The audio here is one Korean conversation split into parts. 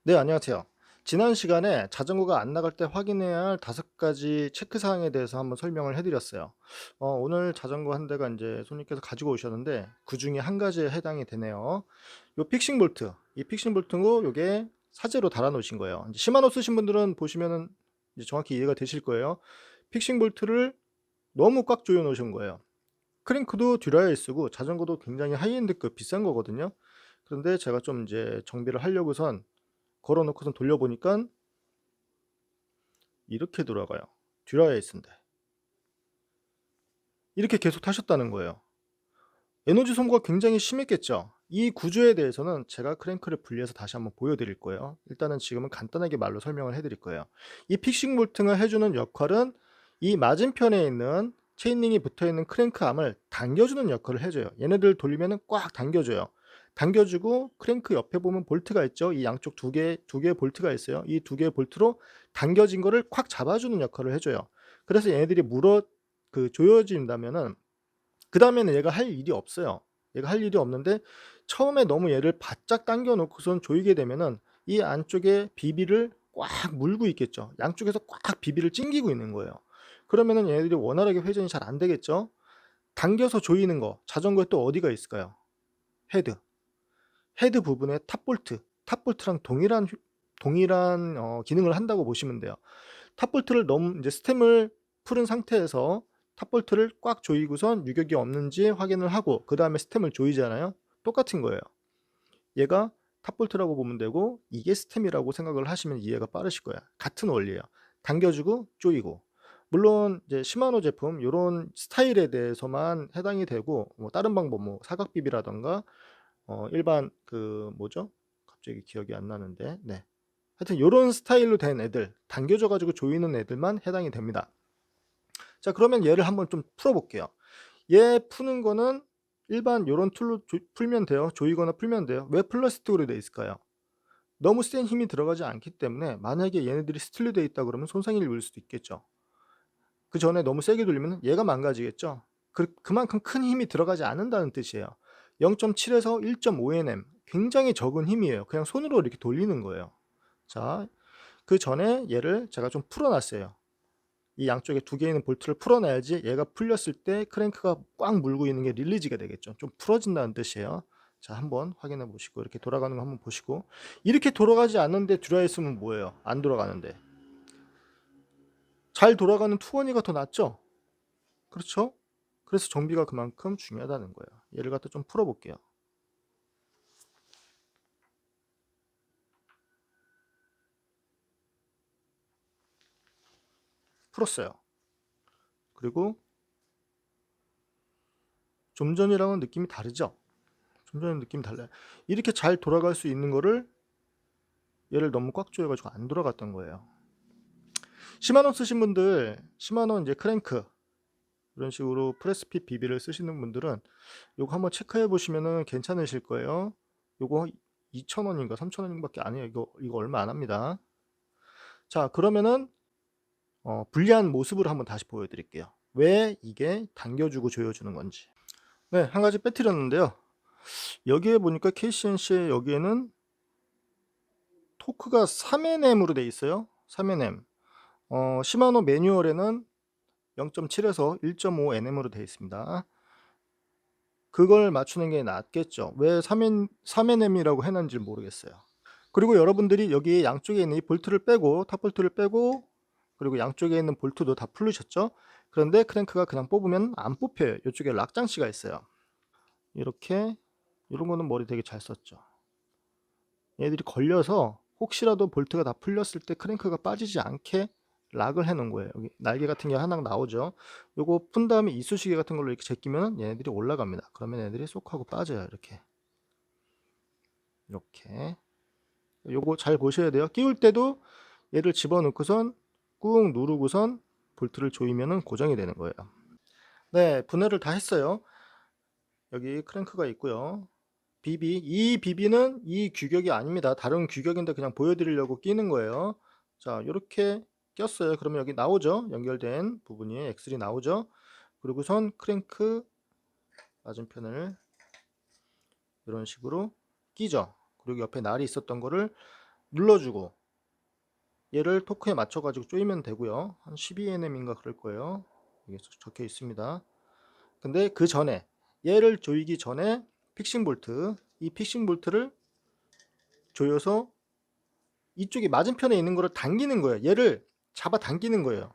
네, 안녕하세요. 지난 시간에 자전거가 안 나갈 때 확인해야 할 5가지 체크 사항에 대해서 한번 설명을 해 드렸어요. 오늘 자전거 한 대가 인제 손님께서 가지고 오셨는데 그중에 한 가지에 해당이 되네요. 요 픽싱 볼트, 이 픽싱 볼트고 요게 사제로 달아 놓으신 거예요. 인제 시마노 쓰신 분들은 보시면은 이제 정확히 이해가 되실 거예요. 픽싱 볼트를 너무 꽉 조여 놓으신 거예요. 크랭크도 듀라엘 쓰고 자전거도 굉장히 하이엔드급 비싼 거거든요. 그런데 제가 좀 인제 정비를 하려고선 걸어 놓고선 돌려 보니깐 이렇게 돌아가요. 듀라에이스인데. 이렇게 계속 타셨다는 거예요. 에너지 소모가 굉장히 심했겠죠. 이 구조에 대해서는 제가 크랭크를 분리해서 다시 한번 보여 드릴 거예요. 일단은 지금은 간단하게 말로 설명을 해 드릴 거예요. 이 픽싱 볼팅을 해 주는 역할은 이 맞은편에 있는 체인링이 붙어 있는 크랭크 암을 당겨 주는 역할을 해 줘요. 얘네들 돌리면은 꽉 당겨 줘요. 당겨 주고 크랭크 옆에 보면 볼트가 있죠. 이 양쪽 두 개의 볼트가 있어요. 이 두 개의 볼트로 당겨진 거를 콱 잡아 주는 역할을 해 줘요. 그래서 얘네들이 조여진다면은 그다음에는 얘가 할 일이 없어요. 얘가 할 일이 없는데 처음에 너무 얘를 바짝 당겨 놓고선 조이게 되면은 이 안쪽에 비비를 꽉 물고 있겠죠. 양쪽에서 꽉 비비를 찡기고 있는 거예요. 그러면은 얘네들이 원활하게 회전이 잘 안 되겠죠. 당겨서 조이는 거, 자전거에 또 어디가 있을까요? 헤드. 헤드 부분에 탑볼트. 탑볼트랑 동일한 기능을 한다고 보시면 돼요. 탑볼트를 너무 인제 스템을 풀은 상태에서 탑볼트를 꽉 조이고선 유격이 없는지 확인을 하고 그다음에 스템을 조이잖아요. 똑같은 거예요. 얘가 탑볼트라고 보면 되고 이게 스템이라고 생각을 하시면 이해가 빠르실 거예요. 같은 원리예요. 당겨 주고 조이고. 물론 이제 시마노 제품 요런 스타일에 대해서만 해당이 되고 뭐 다른 방법 뭐 사각 비비라든가 일반 그 뭐죠? 갑자기 기억이 안 나는데. 네. 하여튼 요런 스타일로 된 애들, 당겨져 가지고 조이는 애들만 해당이 됩니다. 자, 그러면 얘를 한번 좀 풀어 볼게요. 얘 푸는 거는 일반 요런 툴로 풀면 돼요. 조이거나 풀면 돼요. 왜 플라스틱으로 돼 있을까요? 너무 센 힘이 들어가지 않기 때문에 만약에 얘네들이 스틸로 돼 있다 그러면 손상을 입을 수도 있겠죠. 그전에 너무 세게 돌리면 얘가 망가지겠죠. 그만큼 큰 힘이 들어가지 않는다는 뜻이에요. 0.7에서 1.5 Nm, 굉장히 적은 힘이에요. 그냥 손으로 이렇게 돌리는 거예요. 자, 그전에 얘를 제가 좀 풀어 놨어요. 이 양쪽에 두 개 있는 볼트를 풀어 놔야지 얘가 풀렸을 때 크랭크가 꽉 물고 있는 게 릴리즈가 되겠죠. 좀 풀어진다는 뜻이에요. 자, 한번 확인해 보시고 이렇게 돌아가는 거 한번 보시고, 이렇게 돌아가지 않는데 듀라이스면 뭐예요? 안 돌아가는데. 잘 돌아가는 투어니가 더 낫죠? 그렇죠? 그래서 정비가 그만큼 중요하다는 거예요. 얘를 갖다 좀 풀어 볼게요. 풀었어요. 그리고 좀 전이랑은 느낌이 다르죠? 좀 전에 느낌이 달라요. 이렇게 잘 돌아갈 수 있는 거를 얘를 너무 꽉 조여 가지고 안 돌아갔던 거예요. 시마노 쓰신 분들, 시마노 인제 크랭크 이런 식으로 프레스핏 비비를 쓰시는 분들은 요거 한번 체크해 보시면은 괜찮으실 거예요. 요거 2,000 원인가 3,000 원인가 밖에 안 해요. 이거 얼마 안 합니다. 자, 그러면은 불리한 모습을 한번 다시 보여 드릴게요. 왜 이게 당겨 주고 조여 주는 건지. 네, 한 가지 빼뜨렸는데요. 여기에 보니까 KCNC의 여기에는 토크가 3NM으로 돼 있어요. 3NM. 시마노 매뉴얼에는 0.7에서 1.5 NM으로 되어 있습니다. 그걸 맞추는 게 낫겠죠. 왜 3NM이라고 해놨는지 모르겠어요. 그리고 여러분들이 여기 양쪽에 있는 이 볼트를 빼고 탑볼트를 빼고 그리고 양쪽에 있는 볼트도 다 풀으셨죠. 그런데 크랭크가 그냥 뽑으면 안 뽑혀요. 이쪽에 락 장치가 있어요. 이렇게, 이런 거는 머리 되게 잘 썼죠. 얘들이 걸려서 혹시라도 볼트가 다 풀렸을 때 크랭크가 빠지지 않게 락을 해 놓은 거예요. 여기 날개 같은 게 하나 나오죠. 요거 푼 다음에 이쑤시개 같은 걸로 이렇게 제끼면 얘네들이 올라갑니다. 그러면 얘네들이 쏙 하고 빠져요. 이렇게. 이렇게. 요거 잘 보셔야 돼요. 끼울 때도 얘를 집어넣고선 꾹 누르고선 볼트를 조이면은 고정이 되는 거예요. 네, 분해를 다 했어요. 여기 크랭크가 있고요. 이 비비는 이 규격이 아닙니다. 다른 규격인데 그냥 보여드리려고 끼는 거예요. 자, 요렇게 꼈어요. 그러면 여기 나오죠. 연결된 부분이 엑셀이 나오죠. 그리고선 크랭크 맞은편을 이런 식으로 끼죠. 그리고 옆에 날이 있었던 거를 눌러주고 얘를 토크에 맞춰 가지고 조이면 되고요. 한 12nm인가 그럴 거예요. 여기 적혀 있습니다. 근데 그 전에 얘를 조이기 전에 픽싱 볼트, 이 픽싱 볼트를 조여서 이쪽에 맞은편에 있는 거를 당기는 거예요. 얘를 잡아 당기는 거예요.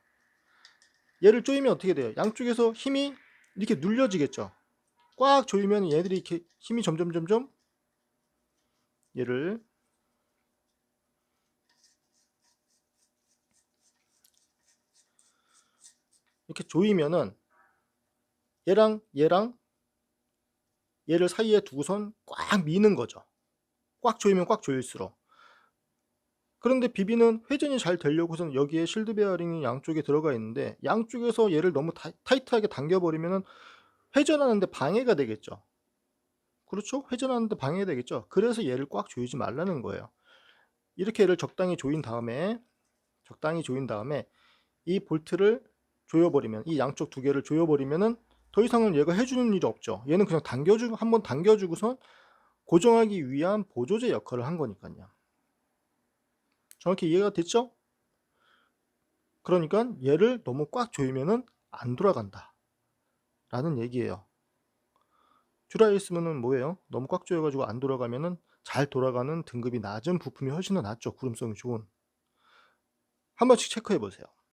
얘를 조이면 어떻게 돼요? 양쪽에서 힘이 이렇게 눌려지겠죠. 꽉 조이면 얘들이 이렇게 힘이 점점 얘를 이렇게 조이면은 얘랑 얘를 사이에 두고선 꽉 미는 거죠. 꽉 조이면 꽉 조일수록. 그런데 비비는 회전이 잘 되려고선 여기에 실드 베어링이 양쪽에 들어가 있는데 양쪽에서 얘를 너무 타이트하게 당겨 버리면은 회전하는데 방해가 되겠죠. 그렇죠? 회전하는데 방해가 되겠죠. 그래서 얘를 꽉 조이지 말라는 거예요. 이렇게 얘를 적당히 조인 다음에 이 볼트를 조여 버리면, 이 양쪽 두 개를 조여 버리면은 더 이상은 얘가 해 주는 일이 없죠. 얘는 그냥 한번 당겨 주고선 고정하기 위한 보조제 역할을 한 거니깐요. 정확히 이해가 됐죠? 그러니깐 얘를 너무 꽉 조이면은 안 돌아간다 라는 얘기예요. 듀라에 있으면은 뭐예요? 너무 꽉 조여 가지고 안 돌아가면은 잘 돌아가는 등급이 낮은 부품이 훨씬 더 낫죠. 구름성이 좋은. 한 번씩 체크해 보세요.